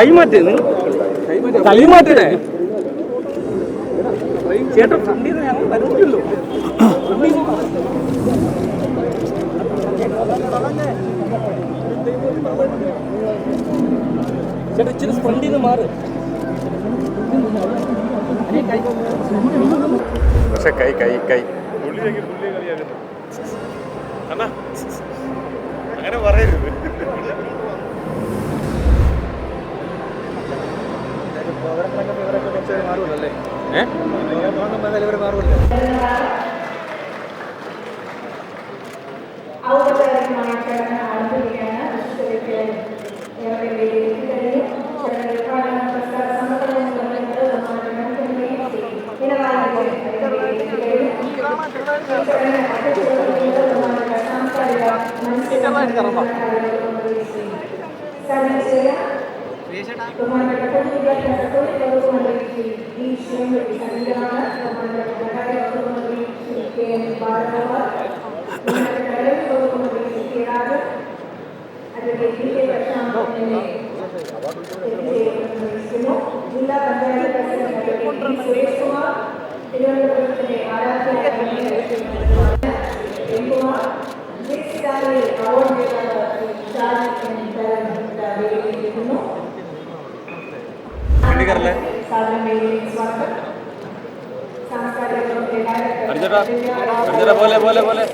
കൈമാറ്റേ ചേട്ടൻ ഫണ്ടിൽ വരുന്നില്ലല്ലോ. ചേട്ടാ ഇച്ചിരി ഫണ്ടിൽ നിന്ന് മാറ്. പക്ഷെ കൈ കൈ കൈ അങ്ങനെ പറയരുത്. മാറുമല്ലേ മാറുമല്ലേ പോലെ പോലെ പോലെ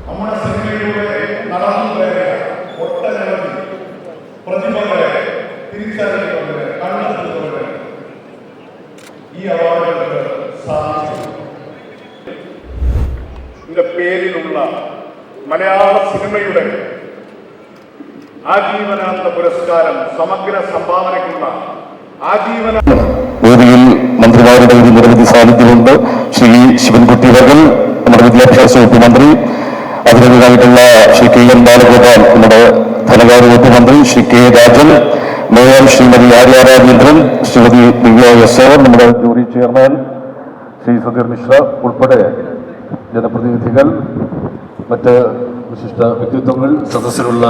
നമ്മുടെ സിനിമയിലൂടെ നടന്നു കയറിയ ഒട്ടനവധി പ്രതിഭകളെ തിരിച്ചറിഞ്ഞുകൊണ്ട് കണ്ടെത്തുന്നവരെ ഈ അവാർഡുകൾക്ക് സാധിച്ചു. പേരിലുള്ള മലയാള സിനിമയുടെ ആജീവനാന്ത പുരസ്കാരം സമഗ്ര സംഭാവനയ്ക്കുള്ള ആജീവന വേദിയിൽ മന്ത്രിമാരുടെ ഒരു നിരവധി സാന്നിധ്യമുണ്ട്. ശ്രീ ശിവൻകുട്ടി വർഗൽ നമ്മുടെ വിദ്യാഭ്യാസ വകുപ്പ് മന്ത്രി, അതിഥികളായിട്ടുള്ള ശ്രീ കെ എൻ ബാലഗോപാൽ നമ്മുടെ ധനകാര്യ വകുപ്പ് മന്ത്രി, ശ്രീ കെ രാജൻ, മേയർ ശ്രീമതി ആര്യ രാജേന്ദ്രൻ, ശ്രീമതി ദിവ്യ എസ് ആർ, നമ്മുടെ ജൂറി ചെയർമാൻ ശ്രീ സുധീർ മിശ്ര ഉൾപ്പെടെ ജനപ്രതിനിധികൾ, മറ്റ് വിശിഷ്ട വ്യക്തിത്വങ്ങൾ, സദസ്സിലുള്ള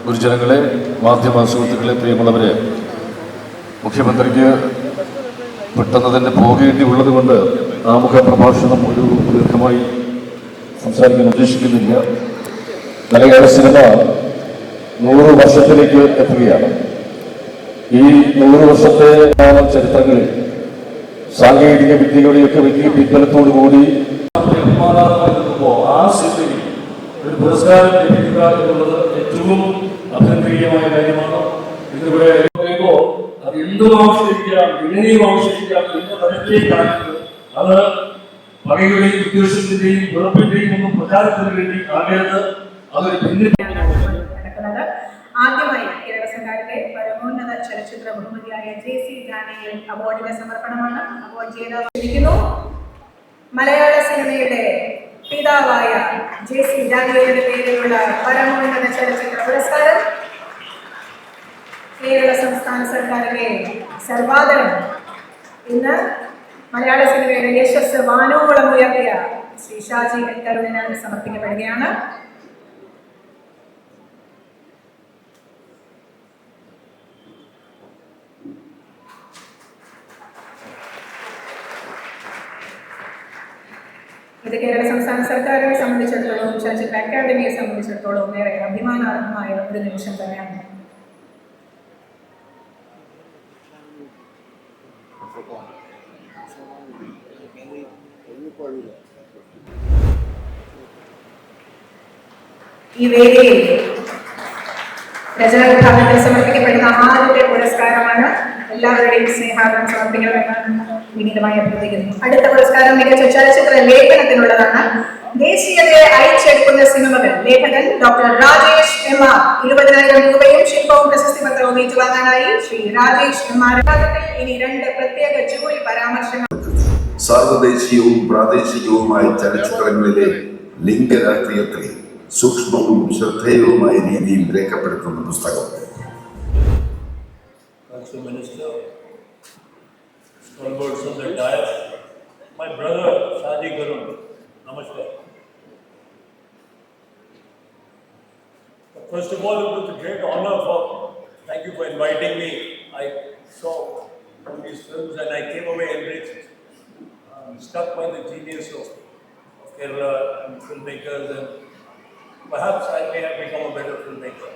ഗുരുജനങ്ങളെ, മാധ്യമ സുഹൃത്തുക്കളെ, പ്രിയമുള്ളവരെ, മുഖ്യമന്ത്രിക്ക് പെട്ടെന്ന് തന്നെ പോകേണ്ടി ഉള്ളത് കൊണ്ട് ആമുഖ പ്രഭാഷണം ഒരു ദീർഘമായി സംസാരിക്കാൻ ഉദ്ദേശിക്കുന്നില്ല. മലയാള സിനിമ 100 വർഷത്തിലേക്ക് എത്തുകയാണ്. ഈ 100 വർഷത്തെ ചരിത്രങ്ങളിൽ സാങ്കേതിക വിദ്യയുടെയൊക്കെ വലിയ പിൻബലത്തോടുകൂടി ആ സിനിമയിൽ ഒരു പുരസ്കാരം ലഭിക്കുക എന്നുള്ളത് ഏറ്റവും അഭിനന്ദനീയമായ കാര്യമാണ്. ഇതിവിടെ പറയുമ്പോൾ അത് എന്തും ആവശ്യമിക്കാം, എങ്ങനെയും ആവശ്യമിക്കാം എന്ന തരത്തിലേക്കാണ് അത് പകയുടെയും വിദ്വേഷത്തിന്റെയും ഉറപ്പിന്റെയും ഒന്നും പ്രചാരത്തിന് വേണ്ടി ആകരുത്. അതൊരു നടക്കുന്നത്. ആദ്യമായി കേരള സർക്കാരിന്റെ പരമോന്നത ചലച്ചിത്ര ബഹുമതിയായ JC ജാനകി അവാർഡിന്റെ സമർപ്പണമാണ്. അവാർഡ് ജേതാവായിരിക്കുന്നു മലയാള സിനിമയുടെ പിതാവായ JC ജാനകിയുടെ പേരിലുള്ള പരമോന്നത ചലച്ചിത്ര പുരസ്കാരം കേരള സംസ്ഥാന സർക്കാരിന്റെ സർവാദരം ഇന്ന് മലയാള സിനിമയുടെ യശസ് വാനോളം ഉയർത്തിയ ശ്രീ ഷാജി കരുണിന് സമർപ്പിക്കപ്പെടുകയാണ്. ഇത് കേരള സംസ്ഥാന സർക്കാരിനെ സംബന്ധിച്ചിടത്തോളം, ചലച്ചിത്ര അക്കാദമിയെ സംബന്ധിച്ചിടത്തോളം ഏറെ അഭിമാനാർഹമായ ഒരു നിമിഷം തന്നെയാണ്. ഈ വേദിയിൽ രചനാ വിഭാഗത്തിൽ സമർപ്പിക്കപ്പെടുന്ന ആദ്യത്തെ പുരസ്കാരമാണ്. എല്ലാവരുടെയും സ്നേഹാദരം സമർപ്പിക്കണമെന്ന് വിനീതമായി അഭ്യർത്ഥിക്കുന്നു. അടുത്ത പുരസ്കാരം മികച്ച ചലച്ചിത്ര ലേഖനത്തിനുള്ളതാണ്. ദേശീയതയെ അയച്ചെടുക്കുന്ന സിനിമകൾ. ലേഖകൻ ഡോക്ടർ രാജേഷ് MR. 20,000 രൂപയും ശില്പവും പ്രശസ്തി പത്രവും ഏറ്റുവാങ്ങാനായി ശ്രീ രാജേഷ് MR. ഇനി 2 പ്രത്യേക ജൂറി പരാമർശങ്ങൾ. സാർവദേശീയവും പ്രാദേശികവുമായ ചലച്ചിത്രങ്ങളിലെ ലിംഗരാഷ്ട്രീയത്തെ സൂക്ഷ്മവും ശ്രദ്ധേയവുമായ രീതിയിൽ രേഖപ്പെടുത്തുന്ന പുസ്തകം. Council Minister, stalwarts on the dais, my brother Shaji Garun, namaskar. First of all, it was a great honor thank you for inviting me. I saw all these films and I came away enriched, struck by the genius of Kerala and filmmakers, and perhaps I may have become a better filmmaker.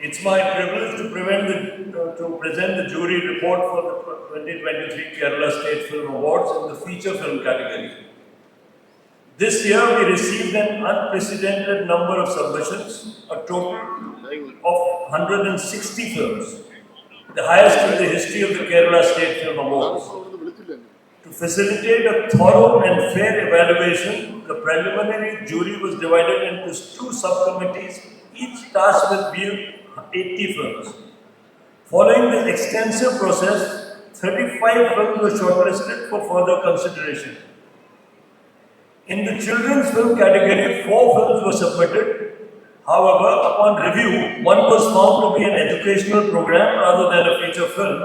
It's my privilege to present the jury report for the 2023 Kerala State Film Awards in the feature film category. This year we received an unprecedented number of submissions, a total of 160 films, the highest in the history of the Kerala State Film Awards. To facilitate a thorough and fair evaluation, the preliminary jury was divided into 2 subcommittees, each tasked with viewing 80 films. Following this extensive process, 35 films were shortlisted for further consideration. In the children's film category, 4 films were submitted. However, upon review, one was found to be an educational program rather than a feature film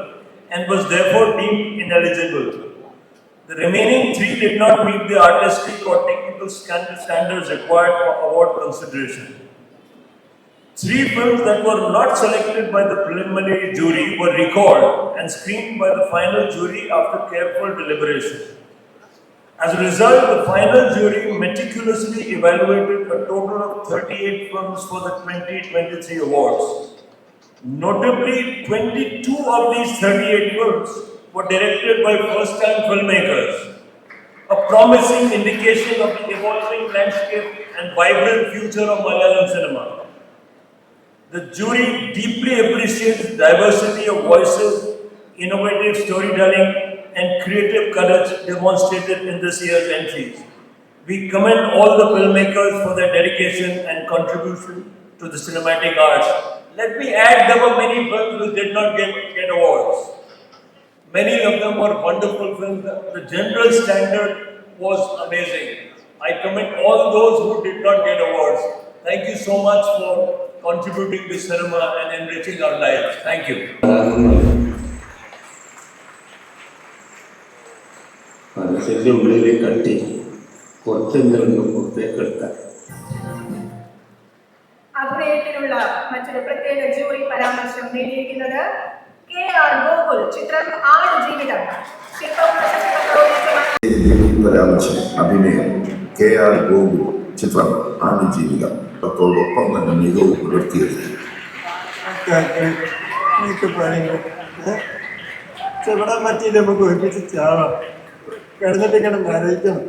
and was therefore deemed ineligible. The remaining 3 did not meet the artistic or technical standards required for award consideration. 3 films that were not selected by the preliminary jury were recalled and screened by the final jury after careful deliberation. As a result, the final jury meticulously evaluated a total of 38 films for the 2023 awards. Notably, 22 of these 38 films were directed by first-time filmmakers, a promising indication of the evolving landscape and vibrant future of Malayalam cinema. The jury deeply appreciates diversity of voices, innovative storytelling, and creative courage demonstrated in this year's entries. We commend all the filmmakers for their dedication and contribution to the cinematic arts. Let me add, there were many films which did not get awards. Many of them were wonderful films. The general standard was amazing. I commend all those who did not get awards. Thank you so much for contributing to cinema and enriching our lives. Thank you. മനസ്സിൻ്റെ ഉള്ളിലെ കട്ടി പുറത്തെങ്കിലും പുറത്തേക്കെടുക്കാൻ. അഭിനയത്തിനുള്ള മറ്റൊരു പ്രത്യേക jury പരാമർശം നേടിയിരിക്കുന്നത് KR Gokul. ചിത്രം ആടുജീവിതം. ശില്പവും പ്രശസ്തി പത്രവും പരാമർശം. അഭിനയം KR ഗോകുൽ. ചിത്രം ആടുജീവിതം. അതോടൊപ്പം തന്നെ മികവ് പുലർത്തിയത്. ചെവിടാൻ പറ്റിയില്ല, നമുക്ക് ഒരുമിച്ച് ചാവാം, കിടന്നിട്ടിങ്ങനെ മരയിക്കണം.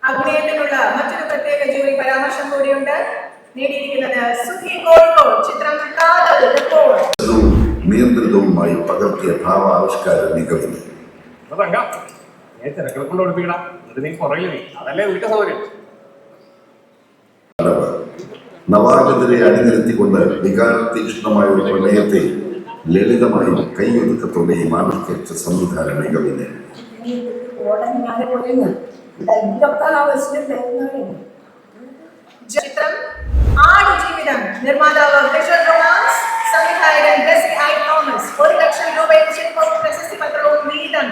അഭിനയത്തിനുള്ള മറ്റൊരു പ്രത്യേക ജൂറി പരാമർശം കൂടിയുണ്ട്. നേടിയിരിക്കുന്നത് സുധി കോഴിക്കോട്. ചിത്രം കാതൽ. നിയന്ത്രിതവുമായി പകർത്തിയ ഭാവാവിഷ്കാര മികവിന് തിരക്കുകൾ കൊണ്ട് ഓടിപ്പിക്കണം. നീ പുറകിൽ അതല്ലേ വീട്ട സൗകര്യം. നവാഗതരെ അണിനിരത്തിക്കൊണ്ട് വികാരതീക്ഷ്ണമായ ഒരു പ്രണയത്തെ ലളിതമായും കൈയൊതുക്കത്തോടെയും ആവിഷ്കരിച്ച സംവിധാന മികവിന് ചിത്രം ആടുജീവിതം. നിർമ്മാതാവ് വിഷ്വൽ റൊമാൻസ്. സംവിധായകൻ ബ്ലെസ്സി ഐ തോമസ്. 1,00,000 രൂപയും ശില്പവും പ്രശസ്തി പത്രവും വീതം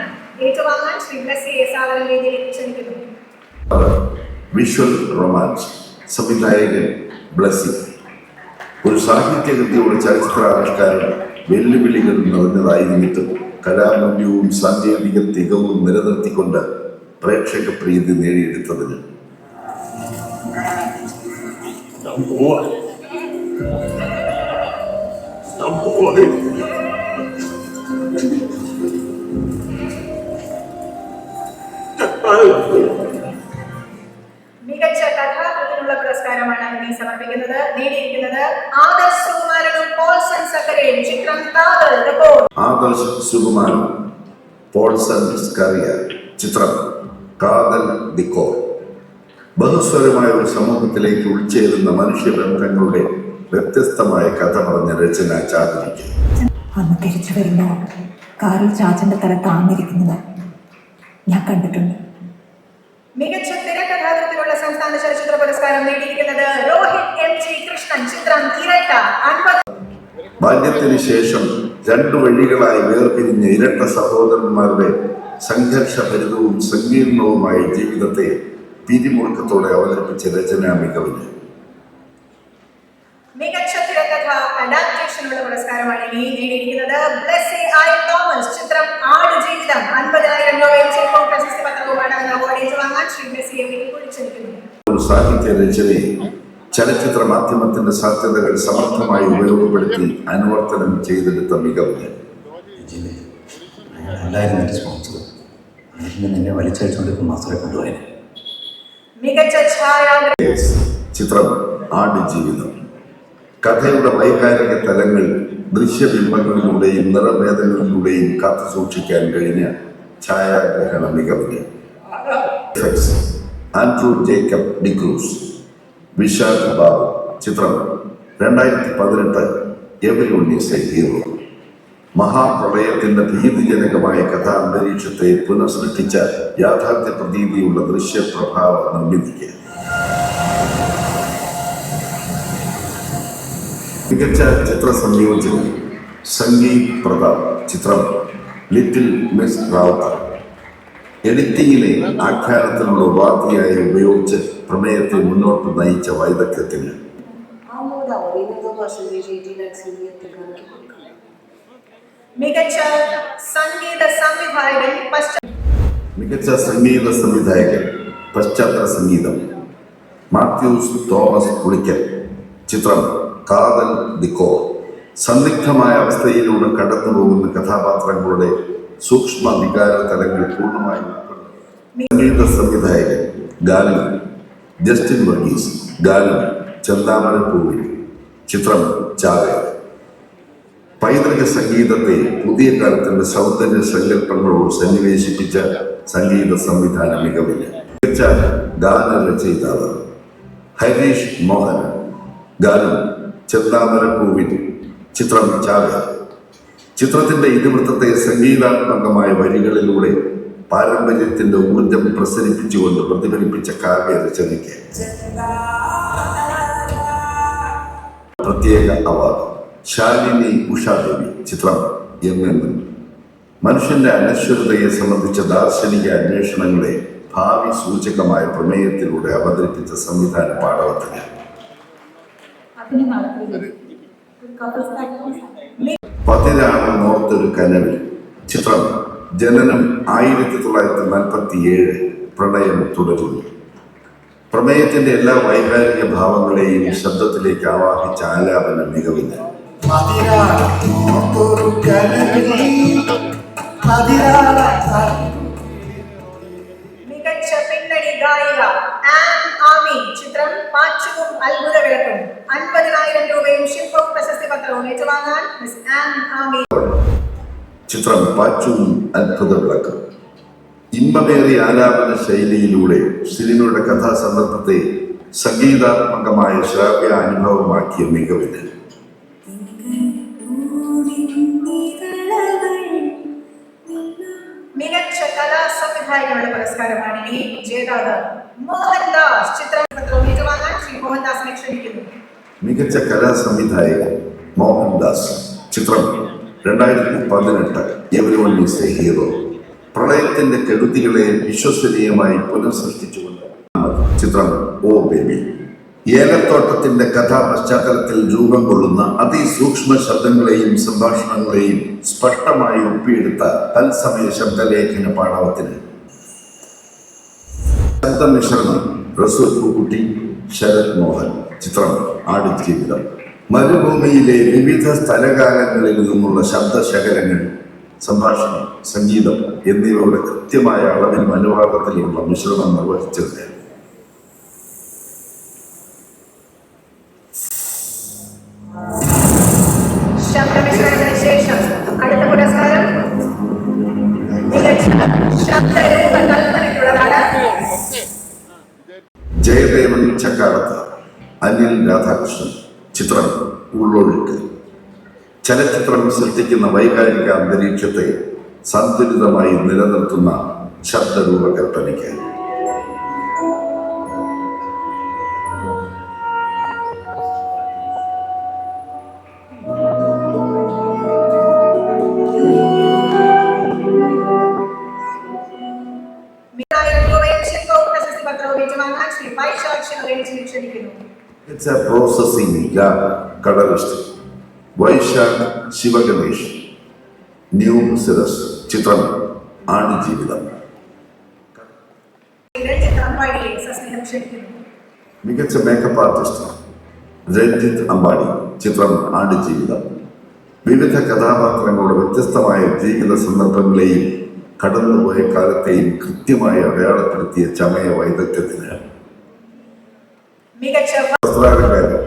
ഏറ്റുവാങ്ങാൻ ശ്രീ ബ്ലെസ്സിയെ സാദരം വേദിയിലേക്ക് ക്ഷണിക്കുന്നു. Visual romance. സംവിധായകൻ ബ്ലെസ്സി. ഒരു സാഹിത്യകൃതിയുടെ ചലച്ചിത്രാവിഷ്കാരം വെല്ലുവിളികൾ നിറഞ്ഞതായിരുന്നിട്ടും കലാമൂല്യവും സാങ്കേതിക തികവും നിലനിർത്തിക്കൊണ്ട് പ്രേക്ഷക പ്രീതി നേടിയെടുത്തതിന് സമർപ്പിക്കുന്നത് നേടിയിരിക്കുന്നത് ആദർശ് സുകുമാരനും പോൾസൺ സക്കരയും. ചിത്രം കാതൽ ദ കോർ. ആദർശ് സുകുമാരൻ, പോൾസൺ സ്കറിയ. ചിത്രം കാതൽ ദി കോർ. ബഹുസ്വരമായ ഒരു സമൂഹത്തിലേക്ക് ഉൾച്ചേരുന്ന മനുഷ്യബന്ധങ്ങളുടെ വ്യത്യസ്തമായ കഥ പറഞ്ഞ രചന ചാതിരിക്ക്. അന്ന് തിരിച്ചു വരുമ്പോൾ കാറിൽ ചാച്ചന്റെ തല താന്നിരിക്കുന്നത് ഞാൻ കണ്ടിട്ടുണ്ട്. മികച്ച തിരക്കഥാകൃത്തിനുള്ള സംസ്ഥാന ചലച്ചിത്ര പുരസ്കാരം നേടിയിരിക്കുന്നത് രോഹിത് M.G. കൃഷ്ണൻ. ചിത്രം ഇരട്ട. 50. ബാല്യത്തിന് ശേഷം രണ്ടു വഴികളായി വേർപിരിഞ്ഞ ഇരട്ട സഹോദരന്മാരുടെ സംഘർഷഭരിതവും സങ്കീർണവുമായ ജീവിതത്തെ പിരിമുറുക്കത്തോടെ അവതരിപ്പിച്ച രചനാ മികവിന്. മികച്ച തിരക്കഥ അഡാപ്റ്റേഷനുള്ള പുരസ്കാരമാണ് ഇനി നേടിയിരിക്കുന്നത് ബ്ലെസ്സി I. തോമസ്. ചിത്രം ആടുജീവിതം. 50,000 രൂപയും ശില്പവും പ്രശസ്തി പത്രവും അടങ്ങുന്ന അവാർഡ് ഏറ്റുവാങ്ങാൻ ശ്രീ ബ്ലെസ്സിയെ വിളിച്ചിരിക്കുന്നു. ഒരു സാഹിത്യ രചനയെ ചലച്ചിത്ര മാധ്യമത്തിന്റെ സാധ്യതകൾ സമർത്ഥമായി ഉപയോഗപ്പെടുത്തി അനുവർത്തനം ചെയ്തെടുത്ത മികവിന്. നിന്നെ വലിച്ചടിച്ചുകൊണ്ടിരിക്കും മാത്രമേ കൊണ്ടുപോയത്. മികച്ച ഛായാഗ്രഹം. ചിത്രം ആടുജീവിതം. കഥയുടെ വൈകാരിക തലങ്ങൾ ദൃശ്യബിംബങ്ങളിലൂടെയും നിറഭേദങ്ങളിലൂടെയും കാത്തു സൂക്ഷിക്കാൻ കഴിഞ്ഞ ഛായാഗ്രഹണ മികവിന്. Andrew Jacob D'Cruz, Vishakha Babu. ചിത്രം 2018 എവരിവൺ ഈസ് എ ഹീറോ. മഹാപ്രളയത്തിന്റെ ഭീതിജനകമായ കഥാന്തരീക്ഷത്തെ പുനഃസൃഷ്ടിച്ച യാഥാർത്ഥ്യ പ്രതീതിയുള്ള ദൃശ്യപ്രഭാവ നിർമ്മിതിക്ക്. മികച്ച ചിത്ര സംയോജനം സംഗീത് പ്രതാപ്. ചിത്രം ലിറ്റിൽ മിസ് റാവുത്തർ. എഡിറ്റിംഗിനെ ആഖ്യാനത്തിനുള്ള ഉപാധിയായി ഉപയോഗിച്ച് പ്രമേയത്തെ മുന്നോട്ട് നയിച്ച വൈദഗ്ധ്യത്തിന്. മികച്ച സംഗീത സംവിധായകൻ. മികച്ച സംഗീത സംവിധായകൻ പശ്ചാത്തല സംഗീതം മാത്യൂസ് തോമസ് പുളിക്കൽ. ചിത്രം കാതൽ ദി കോർ. സന്ദിഗ്ധമായ അവസ്ഥയിലൂടെ കടന്നുപോകുന്ന കഥാപാത്രങ്ങളുടെ സൂക്ഷ്മ വികാര തലങ്ങൾ പൂർണ്ണമായും സംഗീത സംവിധായകൻ ഗാനം ജസ്റ്റിൻ വർഗീസ്. ഗാനം ചെന്താമരപ്പൂവിൽ. ചിത്രം ചാവേ. പൈതൃക സംഗീതത്തെ പുതിയ കാലത്തിന്റെ സൗന്ദര്യ സങ്കല്പങ്ങളോട് സന്നിവേശിപ്പിച്ച സംഗീത സംവിധാന മികവിന്. മികച്ച ഗാനരചയിതാവ് ഹരീഷ് മോഹൻ. ഗാനം ചെന്താമരപ്പൂവിൽ. ചിത്രം ചാവേ. ചിത്രത്തിന്റെ ഇതിവൃത്തത്തെ സംഗീതാത്മകമായ വരികളിലൂടെ പാരമ്പര്യത്തിന്റെ ഊർജം പ്രസരിപ്പിച്ചുകൊണ്ട് പ്രതിഫലിപ്പിച്ച കാവ്യ രചനയ്ക്ക് പ്രത്യേക അവാർഡ്. ശാലിനി ഉഷാദേവി. ചിത്രം എന്നെന്നും. മനുഷ്യന്റെ അനശ്വരതയെ സംബന്ധിച്ച ദാർശനിക അന്വേഷണങ്ങളെ ഭാവി സൂചകമായ പ്രമേയത്തിലൂടെ അവതരിപ്പിച്ച സംവിധാന പാഠവത്തിന്. പതിരാണെന്നോർത്തൊരു കനവിൽ. ചിത്രം ജനനം 1947. പ്രണയം തുടരുന്നു. പ്രമേയത്തിന്റെ എല്ലാ വൈകാരിക ഭാവങ്ങളെയും ശബ്ദത്തിലേക്ക് ആവാഹിച്ച ആലാപന മികവിന്. മികച്ച പിന്നണി ഗായിക ആൻ ആമി. ചിത്രം പാച്ചുവും അത്ഭുത വിളക്കും. 50,000 രൂപയും ശില്പവും പ്രശസ്തി പത്രവും ഏറ്റുവാങ്ങാൻ മിസ് ആൻ ആമി. ചിത്രം പാച്ചുവും അത്ഭുത വിളക്കും. ഇമ്പമേറിയ ആലാപന ശൈലിയിലൂടെ സിനിമയുടെ കഥാസന്ദർഭത്തെ സംഗീതാത്മകമായ ശ്രാവ്യ അനുഭവമാക്കിയ മികവിന്. മികച്ച കലാ സംവിധായകനുള്ള പുരസ്കാരമാണ് ഇനി ജേതാവ് മോഹൻദാസ്. ചിത്രം പത്രവും ഏറ്റുവാങ്ങാൻ ശ്രീ മോഹൻദാസിനെ ക്ഷണിക്കുന്നു. മികച്ച കലാ സംവിധായകൻ മോഹൻദാസ്. ചിത്രം 2018 എവരിവൺ ഈസ് എ ഹീറോ. പ്രളയത്തിന്റെ കെടുതികളെ വിശ്വസനീയമായി പുനഃസൃഷ്ടിച്ചുകൊണ്ട്. ചിത്രം ഓ ബേബി. ഏലത്തോട്ടത്തിന്റെ കഥാപശ്ചാത്തലത്തിൽ രൂപം കൊള്ളുന്ന അതിസൂക്ഷ്മ ശബ്ദങ്ങളെയും സംഭാഷണങ്ങളെയും സ്പഷ്ടമായി ഒപ്പിയെടുത്ത തത്സമയ ശബ്ദലേഖന പാഠവത്തിന്. ശബ്ദമിശ്രണം റസൂൽ പൂക്കുട്ടി, ശരത് മോഹൻ. ചിത്രം ആടുജീവിതം. മരുഭൂമിയിലെ വിവിധ സ്ഥലകാലങ്ങളിൽ നിന്നുള്ള ശബ്ദശകലങ്ങൾ, സംഭാഷണം, സംഗീതം എന്നിവയുടെ കൃത്യമായ അളവിൽ അനുപാതത്തിലുള്ള മിശ്രണം നിർവഹിച്ചത്. അനിൽ രാധാകൃഷ്ണൻ. ചിത്രം ഉള്ളൊഴുക്ക്. ചലച്ചിത്രം സൃഷ്ടിക്കുന്ന വൈകാരിക അന്തരീക്ഷത്തെ സന്തുലിതമായി നിലനിർത്തുന്ന ശബ്ദരൂപകൽപ്പനയ്ക്ക് മികച്ച processing colourist Vaishakh Sivaganesh. New Cirrus. ചിത്രം ആടുജീവിതം. മികച്ച മേക്കപ്പ് ആർട്ടിസ്റ്റ് രഞ്ജിത്ത് അമ്പാടി. ചിത്രം ആടുജീവിതം. വിവിധ കഥാപാത്രങ്ങളുടെ വ്യത്യസ്തമായ ജീവിത സന്ദർഭങ്ങളെയും കടന്നുപോയ കാലത്തെയും കൃത്യമായി അടയാളപ്പെടുത്തിയ ചമയ വൈദഗ്ധ്യത്തിന് വസ്ത്രാലങ്കാരം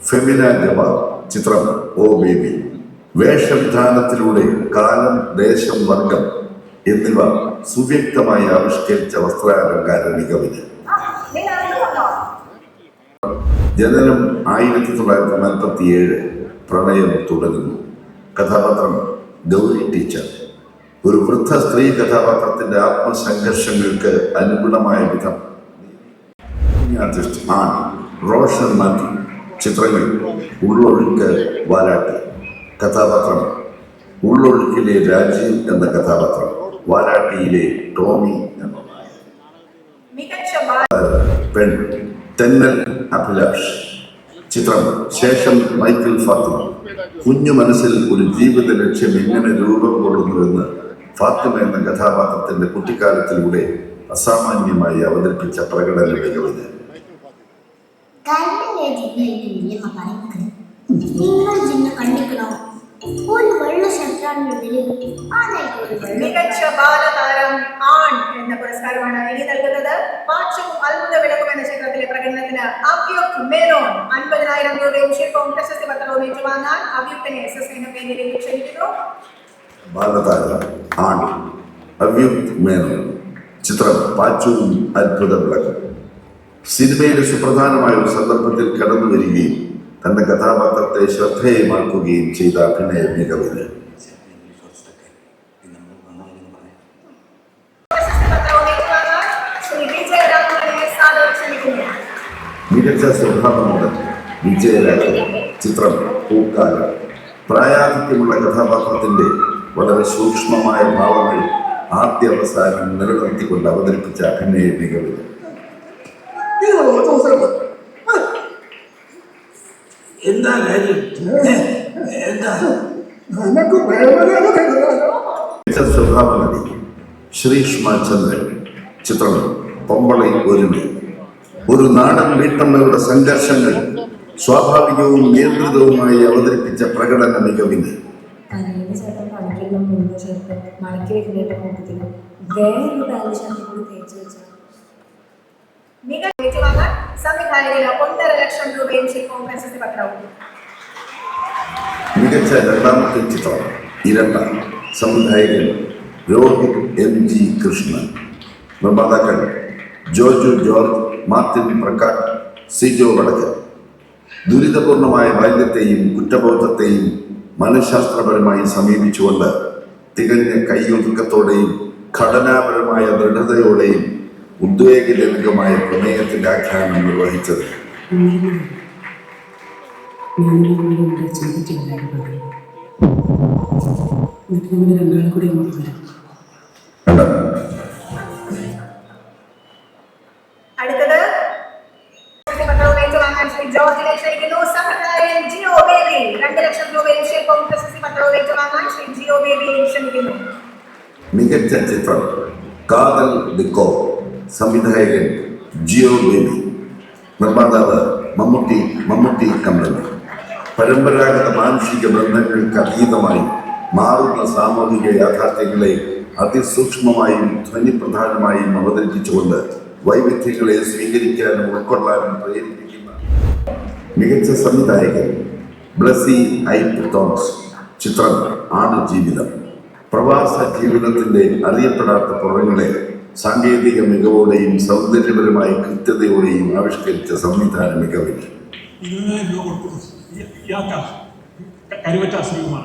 ഫെമിന ജബാർ. ചിത്രം ഓ ബേബി. വേഷവിധാനത്തിലൂടെ കാലം, ദേശം, വർഗം എന്നിവ സുവ്യക്തമായി ആവിഷ്കരിച്ച വസ്ത്രാലങ്കാര മികവിന് ജനനം 1947. പ്രണയം തുടരുന്നു. കഥാപാത്രം ഗൗരി ടീച്ചർ. ഒരു വൃദ്ധ സ്ത്രീ കഥാപാത്രത്തിന്റെ ആത്മസംഘർഷങ്ങൾക്ക് അനുഗുണമായ വിധം ആർട്ടിസ്റ്റ് ആണ് റോഷൻ മാത്യു. ചിത്രങ്ങൾ ഉള്ളൊഴുക്ക്, വാലാട്ടി. കഥാപാത്രം ഉള്ളൊഴുക്കിലെ രാജീവ് എന്ന കഥാപാത്രം, വാലാട്ടിയിലെ ടോമി എന്ന പെൺ തെന്നൽ അഭിലാഷ്. ചിത്രം ശേഷം മൈക്കിൾ ഫാത്തിമ. കുഞ്ഞു മനസ്സിൽ ഒരു ജീവിത ലക്ഷ്യം എങ്ങനെ രൂപം കൊള്ളുന്നുവെന്ന് ഫാത്തിമ എന്ന കഥാപാത്രത്തിന്റെ കുട്ടിക്കാലത്തിലൂടെ അസാമാന്യമായി അവതരിപ്പിച്ച പ്രകടന മികവിന് മികച്ച ബാലതാരം ആൺ എന്ന പുരസ്കാരമാണ് ഇനി നൽകുന്നത്. പാച്ചും അത്ഭുത വിളക്കും എന്ന ചിത്രത്തിലെ പ്രകടനത്തിന് അഭ്യുക് മേനോൻ 50,000 രൂപയും ശില്പവും പ്രശസ്തി പത്രവും ഏറ്റുവാങ്ങാൻ അഭ്യുക്തിനെ വേദിയിലേക്ക് ക്ഷണിക്കുന്നു. ബാലതാരം ആൺ അഭ്യുക് മേനോൻ. ചിത്രം പാച്ചുവും അത്ഭുത വിളക്കും. സിനിമയിലെ സുപ്രധാനമായ ഒരു സന്ദർഭത്തിൽ കടന്നു വരികയും തന്റെ കഥാപാത്രത്തെ ശ്രദ്ധേയമാക്കുകയും ചെയ്ത അഭിനയ മികവിന് മികച്ച സ്വഭാവമുണ്ട് വിജയരാഘവൻ. ചിത്രം പൂക്കാലം. പ്രായാധിക്യമുള്ള കഥാപാത്രത്തിന്റെ വളരെ സൂക്ഷ്മമായ ഭാവങ്ങൾ ആദ്യാവസാനം നിലനിർത്തിക്കൊണ്ട് അവതരിപ്പിച്ച അഭിനയ മികവിന് എന്താ കാര്യം? മികച്ച സ്വഭാവ നടി ശ്രീഷ്മ ചന്ദ്രൻ. ചിത്രം പൊമ്പളൈ ഒരുമി. ഒരു നാടൻ വീട്ടമ്മയുടെ സംഘർഷങ്ങൾ സ്വാഭാവികവും നിയന്ത്രിതവുമായി അവതരിപ്പിച്ച പ്രകടന മികവിന് മികച്ച രണ്ടാമത്തെ ചിത്രം ഇരട്ട. സംവിധായകൻ രോഹിത് MG കൃഷ്ണൻ. നിർമ്മാതാക്കൾ ജോജു ജോർജ്, മാർട്ടിൻ പ്രക്കാട്ട്, സിജോ വടക്കൻ. ദുരിതപൂർണമായ ബാല്യത്തെയും കുറ്റബോധത്തെയും മനഃശാസ്ത്രപരമായി സമീപിച്ചുകൊണ്ട് തികഞ്ഞ കൈയൊതുക്കത്തോടെയും ഘടനാപരമായ ദൃഢതയോടെയും ഉദ്വേഗജനകമായ പ്രമേയത്തിന്റെ ആഖ്യാനം നിർവഹിച്ചത് അടുത്തത് ജോർജിനെ ക്ഷണിക്കുന്നു. സഹകാരൻ ജിയോ ബേബി 2 ലക്ഷം രൂപയും ശില്പവും പ്രശസ്തി പത്രവും ഏറ്റുവാങ്ങാൻ ശ്രീ ജിയോ ബേബിയെ ക്ഷണിക്കുന്നു. മികച്ച ചിത്രം കാതൽ ദിക്കോ. സംവിധായകൻ ജിയോ ബേബി. നിർമ്മാതാവ് മമ്മൂട്ടി കമ്പനി. പരമ്പരാഗത മാനുഷിക ബന്ധങ്ങൾക്ക് അതീതമായി മാറുന്ന സാമൂഹിക യാഥാർത്ഥ്യങ്ങളെ അതിസൂക്ഷ്മമായും ധ്വനിപ്രധാനമായും അവതരിപ്പിച്ചുകൊണ്ട് വൈവിധ്യങ്ങളെ സ്വീകരിക്കാനും ഉൾക്കൊള്ളാനും പ്രേരിപ്പിക്കുന്ന മികച്ച സംവിധായകൻ ബ്ലസി ഐപ്പ് തോമസ്. ചിത്രം ആടുജീവിതം. പ്രവാസ ജീവിതത്തിന്റെ അറിയപ്പെടാത്ത പുറങ്ങളെ സാങ്കേതിക മികവോടെയും സൗന്ദര്യപരമായ കൃത്യതയോടെയും ആവിഷ്കരിച്ച സംവിധാന മികവിന് 20,000 രൂപ കൊടുത്തു. ഇയാൾക്ക് കരുവറ്റ ശ്രീകുമാർ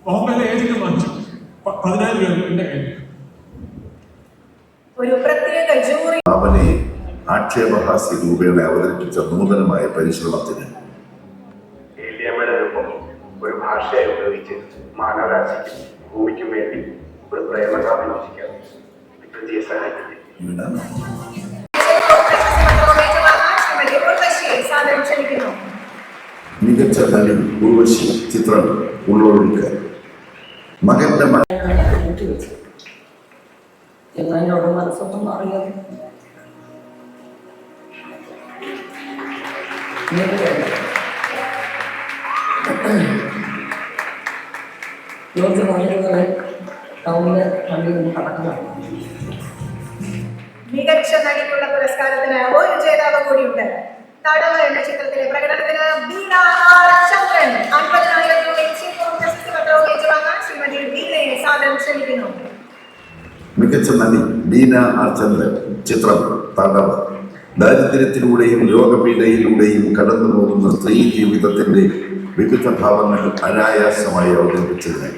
ബോംബെയിലെ ഏജന്റ് വാങ്ങിച്ചു 10,000 രൂപ എൻ്റെ കയ്യിൽ. ഒരു പ്രത്യേക ജൂറി അവനെ ആക്ഷേപഹാസ്യ രൂപേണ അവതരിപ്പിച്ച നൂതനമായ പരിശ്രമത്തിന് ഏലിയമേടൊപ്പം ഒരു ഭാഷയെ ഉപയോഗിച്ച് മാനവരാശിക്കും ഭൂമിക്കും വേണ്ടി ഒരു പ്രേമകാവ്യം രചിക്കാൻ വികൃതിയെ സഹായിക്കുന്നു. ശ്രീമതി ഉർവശിയെ സാദരം ക്ഷണിക്കുന്നു. മികച്ച നടി ഉർവശി ചിത്രം ഉള്ളൊഴുക്ക്. മകന്റെ എന്നോട് മനസ്സൊന്നും അറിയാം. യോഗ്യമായവരെ ടൗണിലെ വണ്ടിയിൽ നിന്ന് കടക്കണം. മികച്ച നടിക്കുള്ള പുരസ്കാരത്തിന് ഒരു ജേതാവ് കൂടിയുണ്ട്. തടവ് എന്ന ചിത്രത്തിലെ പ്രകടനത്തിന് ബീന ആർ ചന്ദ്രൻ 50,000 രൂപയും പ്രശസ്തി പത്രവും ഏറ്റുവാങ്ങാൻ ശ്രീമതി ബീനയെ സാദരം ക്ഷണിക്കുന്നു. മികച്ച നടി ബീന ആർ ചന്ദ്രൻ ചിത്രം തടവ്. ദാരിദ്ര്യത്തിലൂടെയും രോഗപീഠയിലൂടെയും കടന്നു പോകുന്ന സ്ത്രീ ജീവിതത്തിന്റെ വിവിധ ഭാവങ്ങൾ അനായാസമായി അവതരിപ്പിച്ചതിന്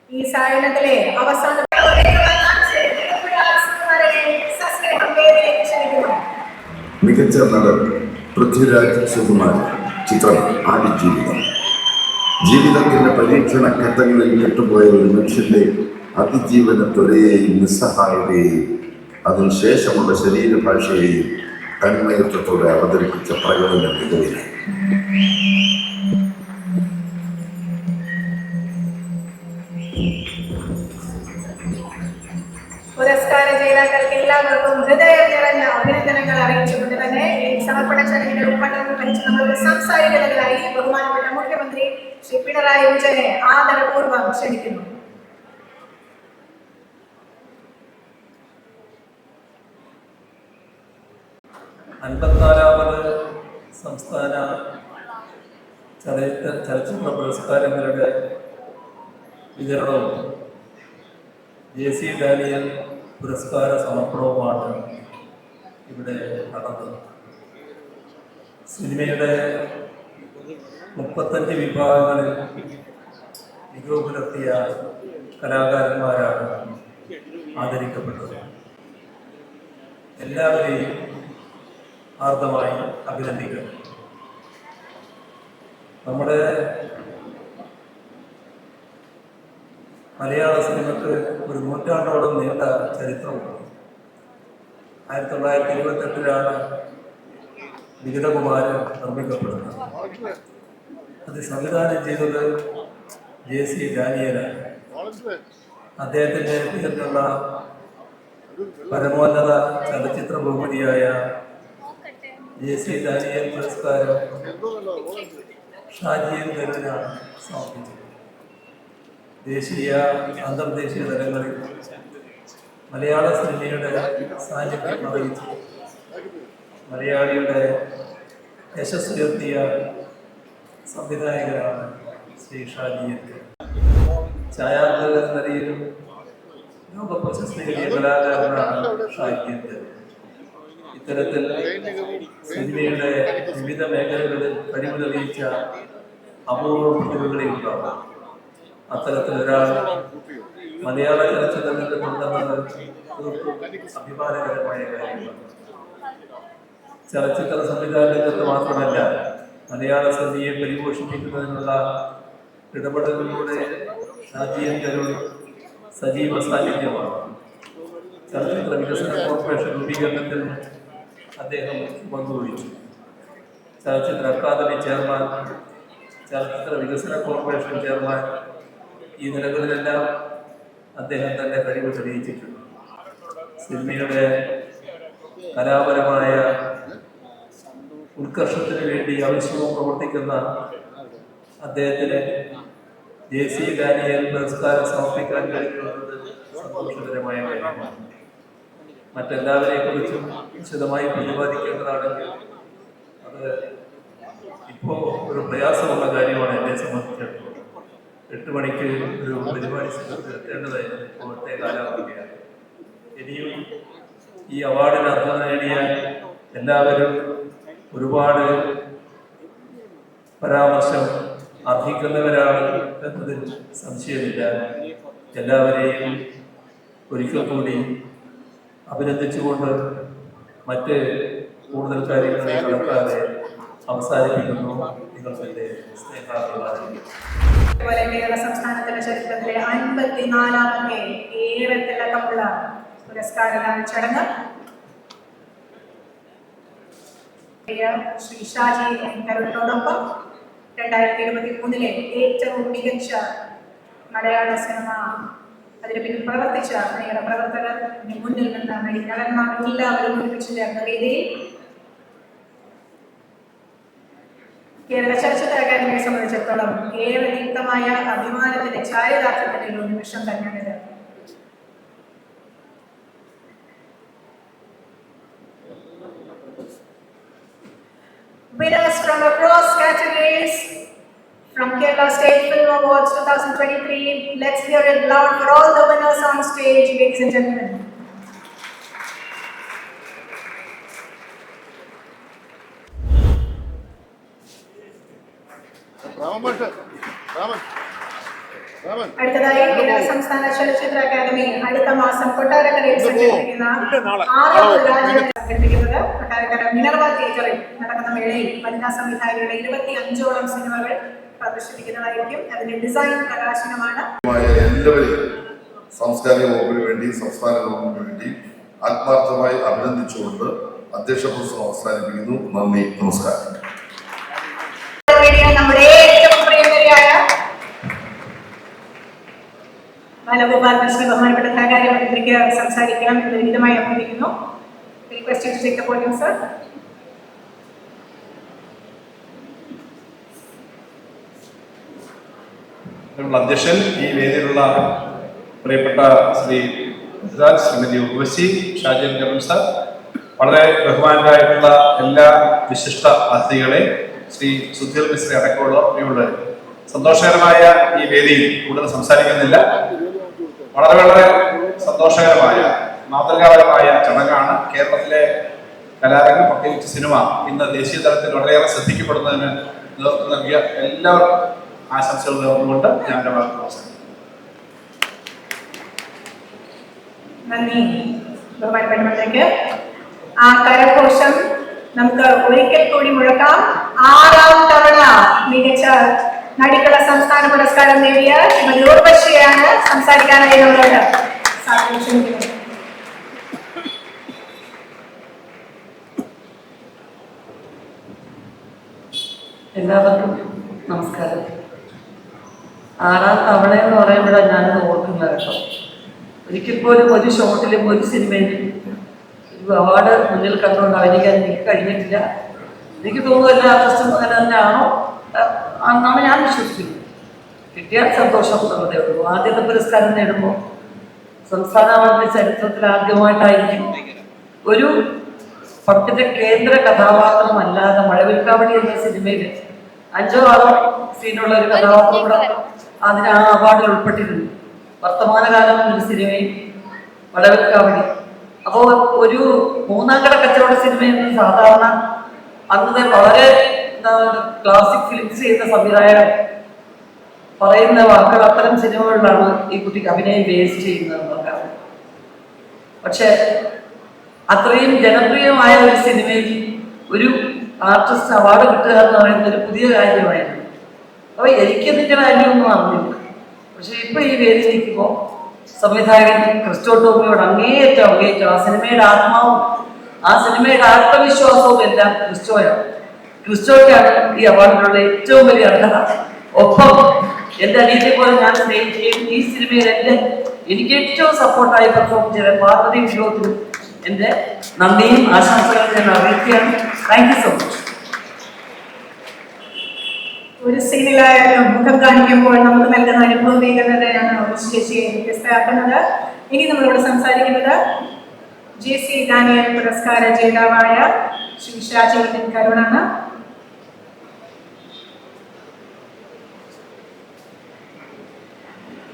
ഈ സായനത്തിലെ അവസാന മികച്ച നടൻ പൃഥ്വിരാജ് സുകുമാരൻ ചിത്രം ആടുജീവിതം. ജീവിതത്തിന്റെ പരീക്ഷണ ഘട്ടങ്ങളിൽ കെട്ടുപോയ ഒരു മനുഷ്യന്റെ അതിജീവനത്വരയെയും നിസ്സഹായതയെയും അതിനുശേഷമുള്ള ശരീരഭാഷയെയും തന്മയത്വത്തോടെ അവതരിപ്പിച്ച പ്രകടന മികവിനെ പുരസ്കാര ജേതാക്കൾക്ക് എല്ലാവർക്കും ഹൃദയം നിറഞ്ഞ അഭിനന്ദനങ്ങൾ അറിയിച്ചുകൊണ്ട് തന്നെ ഈ സമർപ്പണ ചടങ്ങിന്റെ ഉദ്ഘാടനം വഹിച്ച് നമ്മുടെ സംസാരിക്കുന്നതിനായി ബഹുമാനപ്പെട്ട മുഖ്യമന്ത്രി ശ്രീ പിണറായി വിജയനെ ആദരപൂർവ്വം ക്ഷണിക്കുന്നു. സംസ്ഥാന ചലച്ചിത്ര പുരസ്കാരങ്ങളുടെ വിതരണവും JC ഡാനിയൽ പുരസ്കാര സമർപ്പണവുമാണ് ഇവിടെ നടന്നത്. സിനിമയുടെ 35 വിഭാഗങ്ങളിൽ മികവ് പുലർത്തിയ കലാകാരന്മാരാണ് ആദരിക്കപ്പെട്ടത്. എല്ലാവരെയും ആർദ്രമായി അഭിനന്ദിക്കുന്നു. നമ്മുടെ മലയാള സിനിമക്ക് ഒരു നൂറ്റാണ്ടോളം നീണ്ട ചരിത്രമുണ്ട്. 1928 വിഗതകുമാരൻ നിർമ്മിക്കപ്പെടുന്നത്. അത് സംവിധാനം ചെയ്തത് JC ഡാനിയലാണ്. അദ്ദേഹത്തിൻ്റെ പേരിലുള്ള പരമോന്നത ചലച്ചിത്ര ബഹുമതിയായ JC ഡാനിയൽ പുരസ്കാരം ഷാജിയൻ ഗരുവിനാണ് സമർപ്പിച്ചത്. ദേശീയ അന്തർദേശീയ തലങ്ങളിൽ മലയാള സിനിമയുടെ സാന്നിധ്യം അറിയിച്ചു മലയാളിയുടെ യശസ്സുയർത്തിയ സംവിധായകനാണ് ശ്രീ ഷാജിയൻ. ഛായാഗ്രഹ നിലയിലും ലോകപ്രശസ്തി നേടിയ കലാകാരനാണ് ഷാജിയൻ. ഇത്തരത്തിൽ സിനിമയുടെ വിവിധ മേഖലകളിൽ കഴിവ് തെളിയിച്ച അപൂർവ പ്രതിഭകളെ ഉണ്ടാകും. അത്തരത്തിലൊരാൾ മലയാള ചലച്ചിത്രത്തിൽ കൊണ്ടുവന്നത് തീർത്തും അഭിമാനകരമായ കാര്യമാണ്. ചലച്ചിത്ര സംവിധാന രംഗത്ത് മാത്രമല്ല, മലയാള സിനിമയെ പരിപോഷിപ്പിക്കുന്നതിനുള്ള ഇടപെടലുകളിലൂടെ ഷാജിയൻ ഗരുൾ സജീവ സാന്നിധ്യമാണ്. ചലച്ചിത്ര വികസന കോർപ്പറേഷൻ രൂപീകരണത്തിൽ അദ്ദേഹം പങ്കുവഹിച്ചു. ചലച്ചിത്ര അക്കാദമി ചെയർമാൻ, ചലച്ചിത്ര വികസന കോർപ്പറേഷൻ ചെയർമാൻ, ഈ നിലകളിലെല്ലാം അദ്ദേഹം തന്റെ കഴിവ് തെളിയിച്ചിട്ടുണ്ട്. സിനിമയുടെ കലാപരമായ ഉത്കർഷത്തിന് വേണ്ടി ആവശ്യവും പ്രവർത്തിക്കുന്ന അദ്ദേഹത്തിന് JC ഡാനിയൽ പുരസ്കാരം സമർപ്പിക്കാൻ കഴിയുന്നത് സന്തോഷകരമായ കാര്യമാണ്. മറ്റെല്ലാവരെയും കുറിച്ചും വിശദമായി പ്രതിപാദിക്കേണ്ടതാണെങ്കിൽ അത് ഇപ്പോൾ ഒരു പ്രയാസമുള്ള കാര്യമാണ് എന്നെ സംബന്ധിച്ചിടത്തോളം. 8 മണിക്ക് ഒരു പരിപാടി സ്ഥലത്ത് എത്തേണ്ടതായിരുന്നു. ഇപ്പോഴത്തെ കാലാവസ്ഥയാണ്. ഇനിയും ഈ അവാർഡിന് അർഹത നേടിയ എല്ലാവരും ഒരുപാട് പരാമർശം അർഹിക്കുന്നവരാണ് എന്നതിൽ സംശയമില്ല. എല്ലാവരെയും ഒരിക്കൽ കൂടി അഭിനന്ദിച്ചുകൊണ്ട് മറ്റ് കൂടുതൽ കാര്യങ്ങളെ കടക്കാതെ അവസാനിപ്പിക്കുന്നു. നിങ്ങൾക്ക് സ്നേഹാഭിവാദം. അതുപോലെ കേരള സംസ്ഥാനത്തിന്റെ ചരിത്രത്തിലെ 54ാമത്തെ ഏറെ തിളക്കമുള്ള പുരസ്കാരദാന ചടങ്ങ് ശ്രീ ഷാജി കരുണോടൊപ്പം 2023 ഏറ്റവും മികച്ച മലയാള സിനിമ അതിന് പിന്നിൽ പ്രവർത്തിച്ച അനേക പ്രവർത്തകർ മുന്നിൽ നിന്ന് നടന്മാർ എല്ലാവരും ഒരുമിച്ച് ചേർന്ന വേദിയിൽ കേരള ചലച്ചിത്ര അക്കാദമിയെ സംബന്ധിച്ചിടത്തോളം ഏറെ ദീപ്തമായ അഭിമാനത്തിന്റെ ചാരിതാർത്ഥ്യത്തിന്റെ ഒരു നിമിഷം തന്നെയാണിത്. Winners from across categories from Kerala State Film Awards 2023. Let's hear it loud for all the winners on stage, ladies and gentlemen. അടുത്തതായി കേരള സംസ്ഥാന ചലച്ചിത്ര അക്കാദമി അടുത്ത മാസം കൊട്ടാരക്കരയിൽ സംഘടിപ്പിക്കുന്ന 6ാമത് രാജ്യം സംഘടിപ്പിക്കുന്നത് കൊട്ടാരക്കര മിനർവ തിയേറ്ററിൽ നടക്കുന്ന മേളയിൽ വനിതാ സംവിധായകരുടെ 25ഓളം സിനിമകൾ പ്രദർശിപ്പിക്കുന്നതായിരിക്കും. അതിന്റെ ഡിസൈൻ പ്രകാശനമാണ്. എല്ലാവരെയും സാംസ്കാരിക വകുപ്പിന് വേണ്ടി സംസ്ഥാന ഗവൺമെന്റിന് വേണ്ടി ആത്മാർത്ഥമായി അഭിനന്ദിച്ചുകൊണ്ട് അധ്യക്ഷ പ്രസംഗം അവസാനിപ്പിക്കുന്നു. നന്ദി, നമസ്കാരം. നമ്മുടെ ഏറ്റവും പ്രിയങ്കരിയായ ബാലഗോപാൽ കൃഷ്ണ ബഹുമാനപ്പെട്ട ധനകാര്യമന്ത്രിക്ക് സംസാരിക്കണം എന്ന് വിനീതമായി അഭ്യർത്ഥിക്കുന്നു. Request to take the podium sir. അധ്യക്ഷൻ, ഈ വേദിയിലുള്ള പ്രിയപ്പെട്ട ശ്രീ രാജ്, ശ്രീമതി ഉർവശി, ഷാജൻ കരുൺ സർ, വളരെ ബഹുമാനരായിട്ടുള്ള എല്ലാ വിശിഷ്ട അതിഥികളെ, ശ്രീ സുധീർ മിശ്ര അടക്കമുള്ള പ്രിയമുള്ളവർ, സന്തോഷകരമായ ഈ വേദിയിൽ കൂടുതൽ സംസാരിക്കുന്നില്ല. വളരെ വളരെ സന്തോഷകരമായ മാതൃകാപരമായ ചടങ്ങാണ്. കേരളത്തിലെ കലാരംഗം, പ്രത്യേകിച്ച് സിനിമ, ഇന്ന് ദേശീയ തലത്തിൽ വളരെയേറെ ശ്രദ്ധിക്കപ്പെടുന്നതിന് നേതൃത്വം നൽകിയ എല്ലാവർക്കും ആശംസകൾ നേർന്നുകൊണ്ട് ഞാൻ എൻ്റെ വാക്ക് അവസാനിപ്പിക്കുന്നു. നന്ദി ബഹുമാനപ്പെട്ട മന്ത്രിക്ക്. ആ കരഘോഷം നമുക്ക് ഒരിക്കൽ കൂടി മുഴക്കാം. 6ാം തവണ മികച്ച നടിക്കുള്ള സംസ്ഥാന പുരസ്കാരം നേടിയ ശ്രീമതി ഉർവശിയാണ് സംസാരിക്കാനായി നമ്മളോട് ക്ഷണിക്കുന്നത്. എല്ലാവർക്കും നമസ്കാരം. 6ാം തവണ എന്ന് പറയുമ്പോഴാണ് ഞാനത് ഓർക്കുന്നത് കേട്ടോ. ഒരിക്കൽ പോലും ഒരു ഷോട്ടിലും ഒരു സിനിമയിലും ഒരു അവാർഡ് മുന്നിൽ കണ്ടുകൊണ്ട് അഭിനയിക്കാൻ എനിക്ക് കഴിഞ്ഞിട്ടില്ല. എനിക്ക് തോന്നുന്നു എല്ലാ ആർട്ടിസ്റ്റും അങ്ങനെ തന്നെയാണോ എന്നാണ് ഞാൻ വിശ്വസിക്കുന്നത്. കിട്ടിയാൽ സന്തോഷം എന്നുള്ളതേ ഉള്ളൂ. ആദ്യത്തെ പുരസ്കാരം നേടുമ്പോൾ സംസ്ഥാന അവാർഡിന്റെ ചരിത്രത്തിൽ ആദ്യമായിട്ടായിരിക്കും ഒരു പടത്തിന്റെ കേന്ദ്ര കഥാപാത്രമല്ലാതെ മഴവിൽക്കാവടി എന്ന സിനിമയിൽ 5ഓ 6ഓ സീനുള്ള ഒരു കഥാപാത്രം കൂടെ അതിന് ആ അവാർഡിൽ ഉൾപ്പെട്ടിരുന്നു. വർത്തമാനകാലം എന്നൊരു സിനിമയും മഴവിൽക്കാവടി. അപ്പോൾ ഒരു 3ാം കട കച്ചവട സിനിമയെന്ന് സാധാരണ അന്നത്തെ വളരെ ക്ലാസിക് ഫിലിംസ് ചെയ്യുന്ന സംവിധായകർ പറയുന്ന വാക്കുകൾ അത്തരം സിനിമകളിലാണ് ഈ കുട്ടിക്ക് അഭിനയം ബേസ് ചെയ്യുന്നതെന്നൊക്കെയാണ്. പക്ഷെ അത്രയും ജനപ്രിയമായ ഒരു സിനിമയിൽ ഒരു ആർട്ടിസ്റ്റ് അവാർഡ് കിട്ടുക എന്ന് പറയുന്നത് ഒരു പുതിയ കാര്യമായിരുന്നു. അപ്പോൾ എനിക്കതിൻ്റെ കാര്യമൊന്നും അറിഞ്ഞില്ല. പക്ഷെ ഇപ്പൊ ഈ വേദി നിൽക്കുമ്പോൾ സംവിധായകൻ ക്രിസ്റ്റോ ടോമിയോട് അങ്ങേയറ്റം ആ സിനിമയുടെ ആത്മാവും ആ സിനിമയുടെ ആത്മവിശ്വാസവും എല്ലാം ക്രിസ്റ്റോയ്ക്കാണ് ഈ അവാർഡിനുള്ള ഏറ്റവും വലിയ അർഹത. ഒപ്പം എൻ്റെ അനിയത്തെ പോലെ ഞാൻ സ്നേഹിക്കുകയും ഈ സിനിമയിൽ എനിക്ക് ഏറ്റവും സപ്പോർട്ടായി പെർഫോം ചെയ്ത പാർവതി വിനോദിനും എൻ്റെ നന്ദിയും ആശംസകളും ഞാൻ അറിയിക്കുകയാണ്. Thank you so much. ഒരു സീനിലായാലും മുഖം കാണിക്കുമ്പോൾ നമുക്ക് നൽകുന്ന അനുഭവ വേഗതയാണ് ചേച്ചിയെ വ്യത്യസ്തയാക്കുന്നത്. ഇനി നമ്മളോട് സംസാരിക്കുന്നത് JC ഡാനിയൽ പുരസ്കാര ജേതാവായ ശ്രീ ഷാജി കരുണാണ്.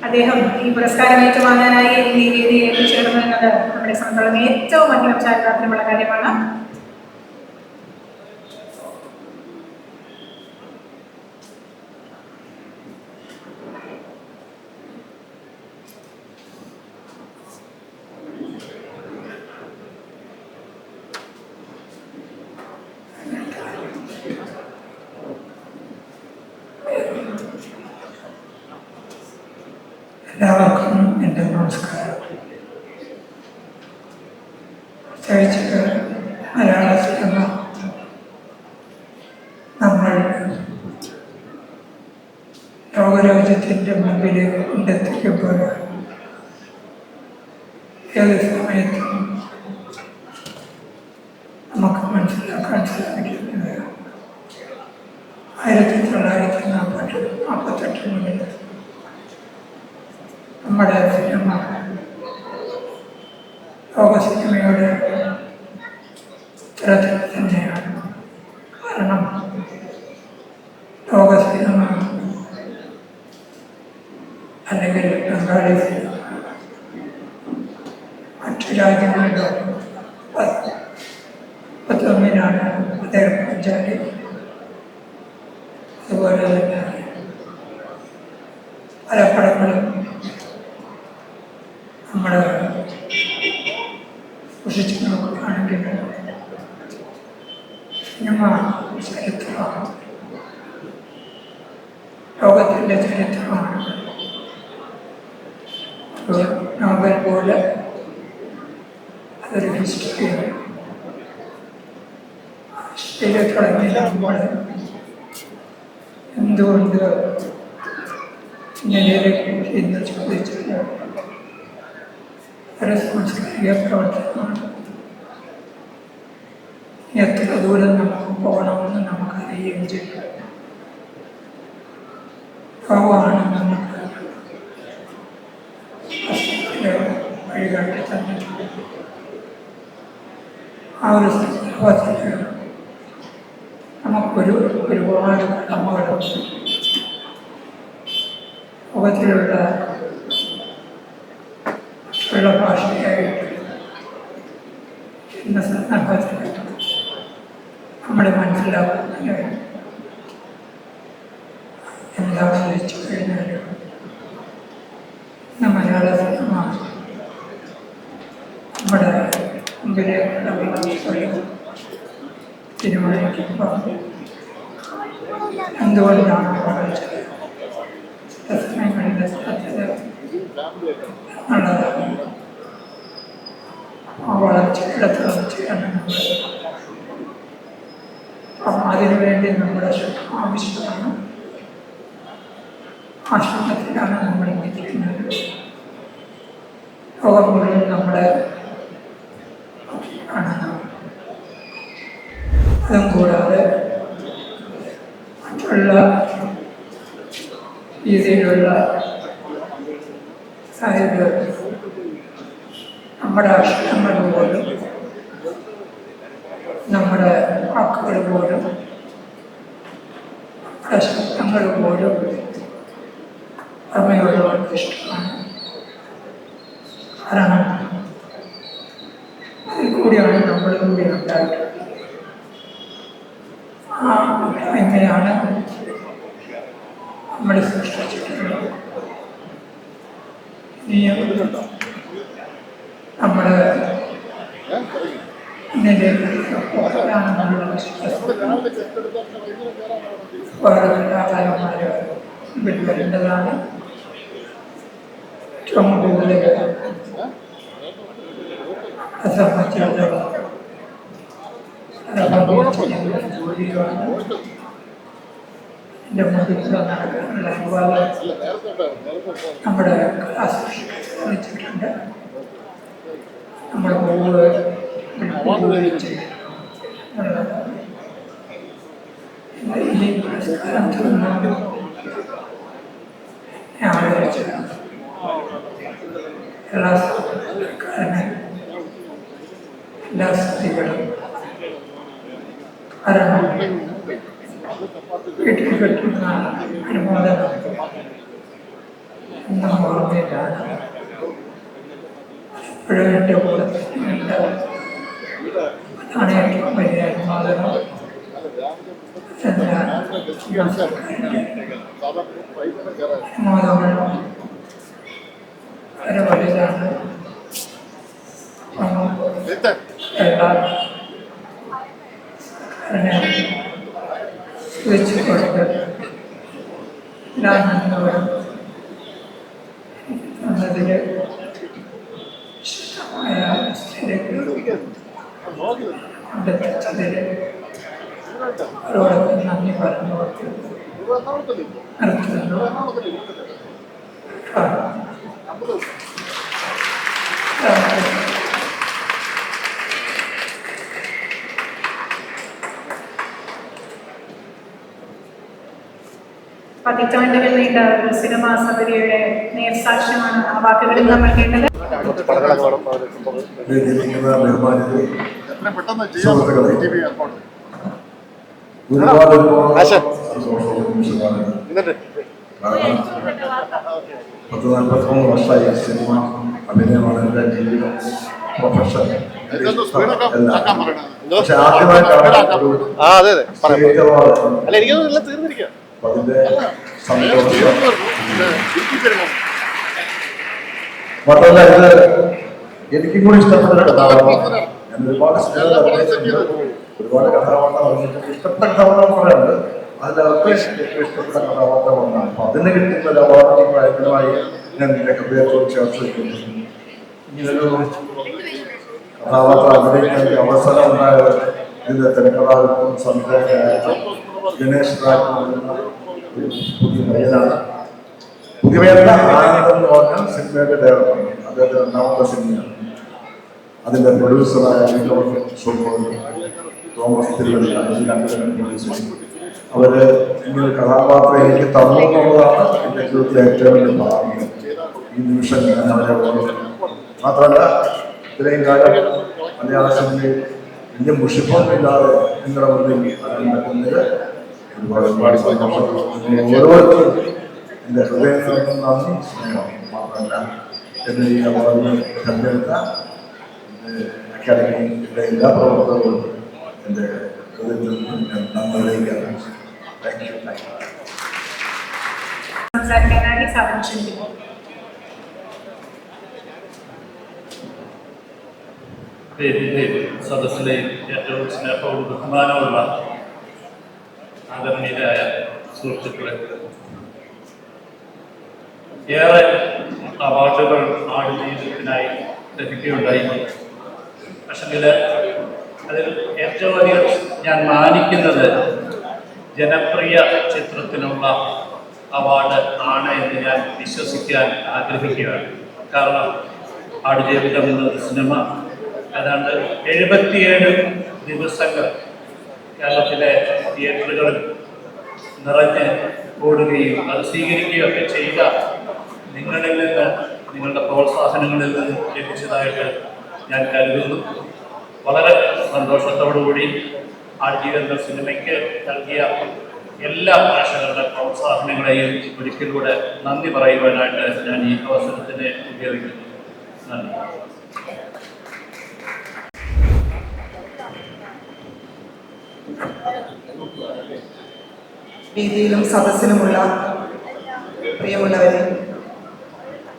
അദ്ദേഹം ഈ പുരസ്കാരം ഏറ്റുവാങ്ങാനായി ഈ വേദിയിൽ എത്തിച്ചേർന്നു എന്നത് നമ്മുടെ സംഘടന ഏറ്റവും അധികം ചാരിതാർത്ഥ്യമുള്ള കാര്യമാണ്. എല്ലാവർക്കും എൻ്റെ നമസ്കാരം. പ്രത്യേകിച്ച് മലയാള സിനിമ നമ്മൾ ലോകരാജ്യത്തിൻ്റെ മുമ്പിൽ കൊണ്ടെത്തിക്കുമ്പോൾ ഏത് സമയത്തും നമുക്ക് മനസ്സിലാക്കാൻ സാധിക്കുന്നത് 1948 മുതൽ നമ്മുടെ സിനിമ ലോക സിനിമയുടെ തരത്തിൽ തന്നെയാണ്. കാരണം ലോക സിനിമ അല്ലെങ്കിൽ ബംഗാളി സിനിമ മറ്റു രാജ്യങ്ങളുടെ തമ്മിലാണ് അദ്ദേഹം പഞ്ചാരി. അതുപോലെ തന്നെ പല പടങ്ങളും നമ്മൾ സൂക്ഷിച്ചു നോക്കുകയാണെങ്കിൽ സിനിമ ചരിത്രമാണ്, ലോകത്തിൻ്റെ ചരിത്രമാണ്. നോവൽ പോലെ അതൊരു ഹിസ്റ്ററിയാണ്. ഹിസ്റ്ററിയിൽ തുടങ്ങി നമ്മൾ എന്തുകൊണ്ട് ഇങ്ങനെയൊക്കെ എന്ന് ചോദിച്ചാൽ ഒരു സാംസ്കാരിക പ്രവർത്തനമാണ്. എത്ര ദൂരം നമുക്ക് പോകണമെന്ന് നമുക്കറിയുകയും ചെയ്യും. ലോകമാണ് നമുക്ക് വഴികാട്ടി തന്നിട്ടുണ്ട്. ആ ഒരു സന്ദർഭത്തിൽ നമുക്കൊരു ഒരുപാട് കടമകളുണ്ട്. ലോകത്തിലുള്ള ഭാഷയായിട്ട് എന്ന സന്ദർഭത്തിൽ നമ്മൾ മനസ്സിലാക്കുന്നത് എന്താണെന്ന് വെച്ചു കഴിഞ്ഞാൽ മലയാള സിനിമ നമ്മുടെ മുമ്പിലേക്കുള്ള തീരുമാനിക്കുമ്പോൾ എന്തുകൊണ്ടാണ് വളർച്ചത് സമയങ്ങളിലെ സാധ്യത നല്ലതാണ്. ആ വളർച്ചയുടെ തുടർച്ചയാണ് നമ്മൾ. അപ്പം അതിനുവേണ്ടി നമ്മുടെ ശ്രദ്ധ ആവശ്യമാണ്. ആ ശ്രമത്തിലാണ് നമ്മൾ ഇരിക്കുന്നത്. ലോകം മുഴുവൻ നമ്മളെ കാണണം. അതും കൂടാതെ മറ്റുള്ള രീതിയിലുള്ള അതായത് നമ്മുടെ അക്ഷരങ്ങൾ പോലും നമ്മുടെ വാക്കുകൾ പോലും നമ്മുടെ ശബ്ദങ്ങൾ പോലും അമ്മയോടുകൊണ്ട് ഇഷ്ടമാണ്. കാരണം അതിൽ കൂടിയാണ് നമ്മളും കൂടി ഉണ്ടായിട്ടുള്ളത്. ആ എങ്ങനെയാണ് നമ്മൾ സൃഷ്ടിച്ചിട്ടുള്ളത്. ഇനിയും നമ്മുടെ വേറെ കലാകാരന്മാർ വരേണ്ടതാണ്. ഏറ്റവും കൂടുതൽ സംബന്ധിച്ചിടത്തോളം ജോലിയാണ് എൻ്റെ മുമ്പിലൂടെ നടക്കാനുള്ള അനുവാദം നമ്മുടെ ക്ലാസ് ശ്രമിച്ചിട്ടുണ്ട്. നമ്മൾ ഈ പുരസ്കാരം ആലോചിച്ചത് എല്ലാ സർക്കാരിനെ കുട്ടികളും കാരണം വീട്ടിൽ കിട്ടുന്ന അനുമോദനം ഇന്നും ഓർമ്മയിലാണ്. ഇപ്പോഴും എൻ്റെ കൂടെ ഉണ്ട്. അതാണ് ഏറ്റവും വലിയ അനുമോദനം. അനുമോദങ്ങൾ വളരെ വലുതാണ്. വെച്ചുകൊണ്ട് ഞാൻ എന്നതിൽ ശുദ്ധമായ കണ്ടെത്തിച്ചതിൽ അവരോടൊപ്പം നന്ദി പറഞ്ഞുകൊണ്ട് നിർത്തുന്നു. പതിറ്റാണ്ടുകൾ നീണ്ട ഒരു സിനിമാ സഭയുടെ നേർസാക്ഷ്യമാണ് ആ വാക്കുകളിൽ നമ്മൾ കേട്ടത്. പത്ത് 43 വർഷമായി സിനിമ അഭിനയമാണ് എൻ്റെ ജീവിതം, പ്രൊഫഷൻ. പക്ഷെ ആദ്യമായിട്ടാണ് അതിന്റെ സന്തോഷം. മാത്രമല്ല ഇത് എനിക്കും കൂടി ഇഷ്ടപ്പെട്ട കഥാപാത്രമാണ്. ഞാൻ ഒരുപാട് ഒരുപാട് കഥാപാത്രം ഇഷ്ടപ്പെട്ട കഥാപാത്രം പറയുന്നത് അതിലൊക്കെ ഏറ്റവും ഇഷ്ടപ്പെട്ട കഥാപാത്രമാണ്. അപ്പൊ അതിന് കിട്ടുന്ന ഒരു അവാർഡ് പ്രായത്തിലുമായി ഞാൻ എന്റെ ഹൃദയത്തോട് ചേർത്ത് വയ്ക്കുന്നു. ഇങ്ങനൊരു കഥാപാത്രം അഭിനയിക്കാൻ ഒരു അവസരം ഉണ്ടായത് ഇതിന്റെ തിരക്കഥാകൃത്തും സംവിധായകനായ ഗണേഷ് രാജ് ഒരു പുതിയ പയ്യനാണ്. പുതിയ പയ്യനല്ല, ആനന്ദം എന്ന് പറഞ്ഞാൽ സിനിമയുടെ ഡയറക്ടറാണ്. അദ്ദേഹത്തെ 2ാമത്തെ സിനിമയാണ്. അതിന്റെ പ്രൊഡ്യൂസറായ തോമസ് തിരുവല്ല അവര് ഇങ്ങനെ കഥാപാത്രം എനിക്ക് തന്നു എന്നുള്ളതാണ് എൻ്റെ ജീവിതത്തിലെ ഏറ്റവും വലിയ ഭാഗ്യം. ഈ നിമിഷം ഞാൻ അവരെ ഓർക്കുന്നു. മാത്രമല്ല ഇത്രയും കാലം മലയാള സിനിമയിൽ വലിയ മുഷിപ്പൊന്നുമില്ലാതെ നിങ്ങളുടെ മുന്നിൽ നടക്കുന്നത് ഒരുപാട് സന്തോഷം. ഓരോരുത്തരും എൻ്റെ ഹൃദയത്തിൽ നിന്നും നന്ദി സ്നേഹം. മാത്രമല്ല എന്നെ ഈ അവാർഡിന് തെരഞ്ഞെടുത്ത അക്കാദമിയുടെ എല്ലാ പ്രവർത്തകരും എൻ്റെ ഹൃദയത്തിൽ നിന്നും ഞാൻ നന്ദി അറിയിക്കുകയാണ്. Thank you. സംസാരിക്കാനായി സാധനം ക്ഷണിക്കുന്നു. സദസ്സിലെ ഏറ്റവും സ്നേഹവും ബഹുമാനവുമുള്ള ആദരണീയരായ സുഹൃത്തുക്കളെ, ഏറെ അവാർഡുകൾ ആടുജീവിതത്തിനായി ലഭിക്കുകയുണ്ടായി. പക്ഷെങ്കിൽ അതിൽ ഏറ്റവും അധികം ഞാൻ മാനിക്കുന്നത് ജനപ്രിയ ചിത്രത്തിനുള്ള അവാർഡ് ആണ് എന്ന് ഞാൻ വിശ്വസിക്കാൻ ആഗ്രഹിക്കുകയാണ്. കാരണം ആടുജീവിതം എന്നൊരു സിനിമ ഏതാണ്ട് 77 ദിവസങ്ങൾ കേരളത്തിലെ തിയേറ്ററുകളിൽ നിറഞ്ഞ് ഓടുകയും അത് സ്വീകരിക്കുകയൊക്കെ ചെയ്ത നിങ്ങളിൽ നിന്ന്, നിങ്ങളുടെ പ്രോത്സാഹനങ്ങളിൽ നിന്ന് ലഭിച്ചതായിട്ട് ഞാൻ കരുതുന്നു. വളരെ സന്തോഷത്തോടുകൂടി ആടുജീവിതം എന്ന സിനിമയ്ക്ക് നൽകിയ എല്ലാ പ്രേക്ഷകരുടെ പ്രോത്സാഹനങ്ങളെയും ഒരിക്കൽ കൂടെ നന്ദി പറയുവാനായിട്ട് ഞാൻ ഈ അവസരത്തിനെ ഉപയോഗിക്കുന്നു. നന്ദി. വേദിയിലും സദസ്സിലുമുള്ള പ്രിയമുള്ളവരെ,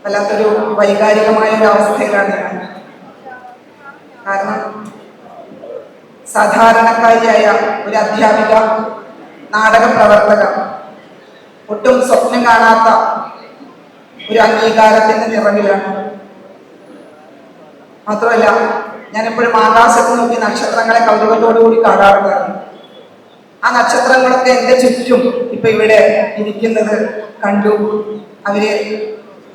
വല്ലാത്തൊരു വൈകാരികമായ ഒരു അവസ്ഥയിലാണ് ഞാൻ. കാരണം സാധാരണക്കാരിയായ ഒരു അധ്യാപിക, നാടക പ്രവർത്തക, ഒട്ടും സ്വപ്നം കാണാത്ത ഒരു അംഗീകാരത്തിന്റെ നിറവിലാണ്. മാത്രമല്ല ഞാനെപ്പോഴും ആകാശത്ത് നോക്കി നക്ഷത്രങ്ങളെ കൗതുകത്തോടുകൂടി കാണാറുണ്ടായിരുന്നു. ആ നക്ഷത്രങ്ങളൊക്കെ എൻ്റെ ചുറ്റും ഇപ്പൊ ഇവിടെ ഇരിക്കുന്നത് കണ്ടു. അവരെ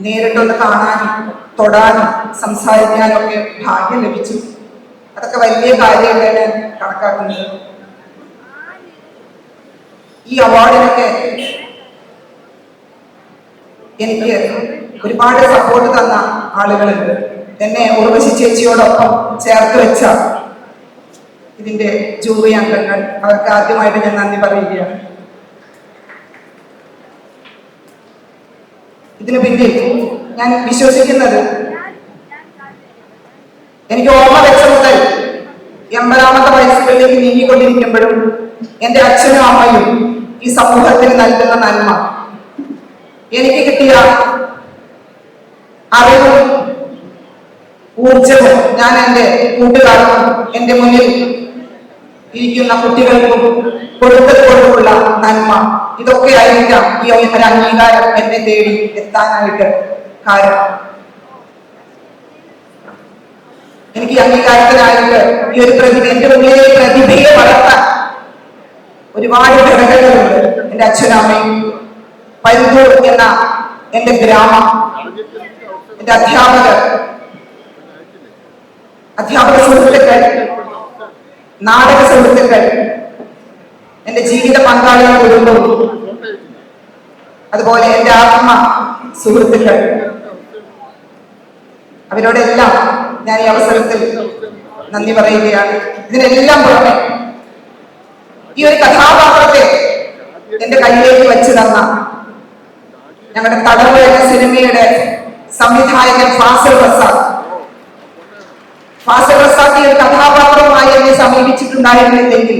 നേരിട്ടൊന്ന് കാണാനും തൊടാനും സംസാരിക്കാനും ഒക്കെ ഭാഗ്യം ലഭിച്ചു. അതൊക്കെ വലിയ കാര്യമായിട്ടാണ് ഞാൻ കണക്കാക്കുന്നത്. ഈ അവാർഡിനൊക്കെ എനിക്ക് ഒരുപാട് സപ്പോർട്ട് തന്ന ആളുകളുണ്ട്. എന്നെ ഉർവശി ചേച്ചിയോടൊപ്പം ചേർത്ത് വെച്ച ഇതിന്റെ ജൂറി അംഗങ്ങൾ, അവർക്ക് ആദ്യമായിട്ട് ഞാൻ നന്ദി പറയുകയാണ്. ഇതിനു പിന്നിൽ ഞാൻ വിശ്വസിക്കുന്നത്, എനിക്ക് ഓർമ്മ വെച്ച മുതൽ 80ാമത്തെ വയസ്സുകളിലേക്ക് നീങ്ങിക്കൊണ്ടിരിക്കുമ്പോഴും എൻ്റെ അച്ഛനും അമ്മയും ഈ സമൂഹത്തിന് നൽകുന്ന നന്മ, എനിക്ക് കിട്ടിയ അറിവും ഊർജവും ഞാൻ എൻ്റെ കൂട്ടുകാർക്കും എൻ്റെ മുന്നിൽ ഇരിക്കുന്ന കുട്ടികൾക്കും കൊടുത്തതുകൊണ്ടുള്ള നന്മ, ഇതൊക്കെ ആയിരിക്കാം ഈ ഒരു അംഗീകാരം എന്നെ തേടി എത്താനായിട്ട് കാരണം. എനിക്ക് അംഗീകാരത്തിനായിട്ട് ഈ ഒരു പ്രതിഭ, എന്റെ മുന്നിലെ പ്രതിഭയെ വളർത്താൻ ഒരുപാട് ഘടകങ്ങളുണ്ട്. എൻ്റെ അച്ഛനും അമ്മയും, പരുന്തൂർ എന്ന എൻ്റെ ഗ്രാമം, എൻ്റെ അധ്യാപക സുഹൃത്തുക്കൾ, നാടക സുഹൃത്തുക്കൾ, എൻ്റെ ജീവിത പങ്കാളിയുടെ കുടുംബവും, അതുപോലെ എൻ്റെ ആത്മ സുഹൃത്തുക്കൾ, അവരോടെല്ലാം ഞാൻ ഈ അവസരത്തിൽ നന്ദി പറയുകയാണ്. ഇതിനെല്ലാം പുറമെ ഈ ഒരു കഥാപാത്രത്തെ എന്റെ കയ്യിലേക്ക് വെച്ച് തന്ന ഞങ്ങളുടെ തടവ് എന്ന സിനിമയുടെ സംവിധായകൻ ഫാസിൽ റസാഖ് ഈ ഒരു കഥാപാത്രവുമായി എന്നെ സമീപിച്ചിട്ടുണ്ടായിരുന്നില്ലെങ്കിൽ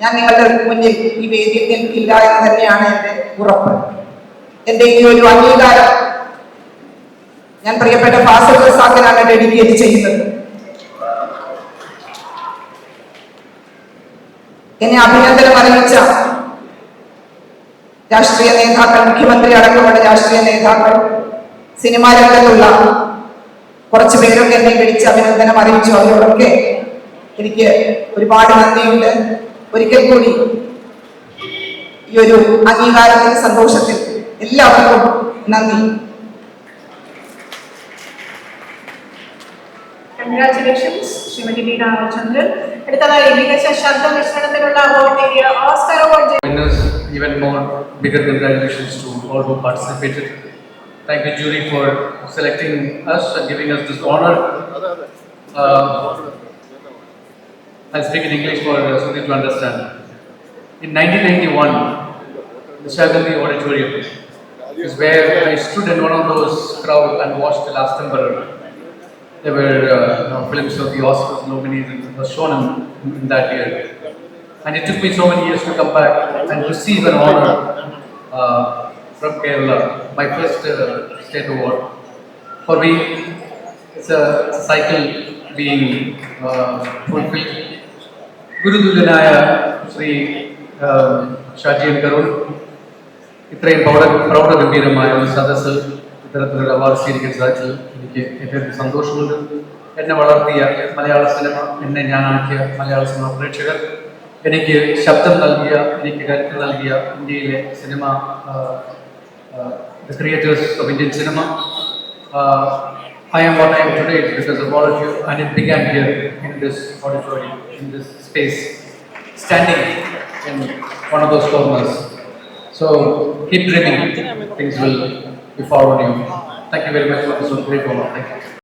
ഞാൻ നിങ്ങളുടെ മുന്നിൽ ഈ വേദിയിൽ നിൽക്കില്ല എന്ന് തന്നെയാണ് എന്റെ ഉറപ്പ്. എന്റെ ഈ ഒരു അംഗീകാരം ഞാൻ പ്രിയപ്പെട്ട ഫാസിൽ റസാഖിനാണ് ഡെഡിക്കേറ്റ് ചെയ്യുന്നത്. എന്നെ അഭിനന്ദനം അറിയിച്ച രാഷ്ട്രീയ നേതാക്കൾ, മുഖ്യമന്ത്രി അടക്കമുള്ള രാഷ്ട്രീയ നേതാക്കൾ, സിനിമാ രംഗത്തുള്ള കുറച്ചു പേരൊക്കെ എന്നെ വിളിച്ച് അഭിനന്ദനം അറിയിച്ചു. അവരോടൊക്കെ എനിക്ക് ഒരുപാട് നന്ദിയുണ്ട്. ഒരിക്കൽ കൂടി ഈ ഒരു അംഗീകാരത്തിന്റെ സന്തോഷത്തിൽ എല്ലാവർക്കും നന്ദി. Congratulations Shrimati B Ramachandran. അടുത്തതായി മികച്ച ശബ്ദ മിശ്രണത്തിനുള്ള അവാർഡ് നേടിയ Oscar award. Even more bigger congratulations to all who participated. Thank you, jury, for selecting us and giving us this honor. I'll speak in English for something to understand. In 1991, the Shagandi Auditorium is where I stood in one of those crowd and watched The Last Emperor. There were films of the Oscars nominees and was shown in that year. And it took me so many years to come back and receive an honor from Kerala, my first state award. For me, it's a cycle being fulfilled. Guru Dulanaya Sri Shaji Karun, ഇത്രയും പ്രൗഢഗംഭീരമായ ഒരു സദസ്സ് ഇത്തരത്തിലൊരു award സ്വീകരിക്കാൻ സാധിച്ചത് എനിക്ക് ഏറ്റവും സന്തോഷമുണ്ട്. എന്നെ വളർത്തിയ മലയാള സിനിമ, എന്നെ ഞാനാക്കിയ മലയാള സിനിമ പ്രേക്ഷകർ, എനിക്ക് ശബ്ദം നൽകിയ, എനിക്ക് കരുത്ത് നൽകിയ ഇന്ത്യയിലെ cinema, the creators of Indian cinema. I am what I am today because of all of you, and it began here in this auditorium, in this space, standing in one of those corners. So keep dreaming, things will be following you. Thank you very much for this great honor. Thank you.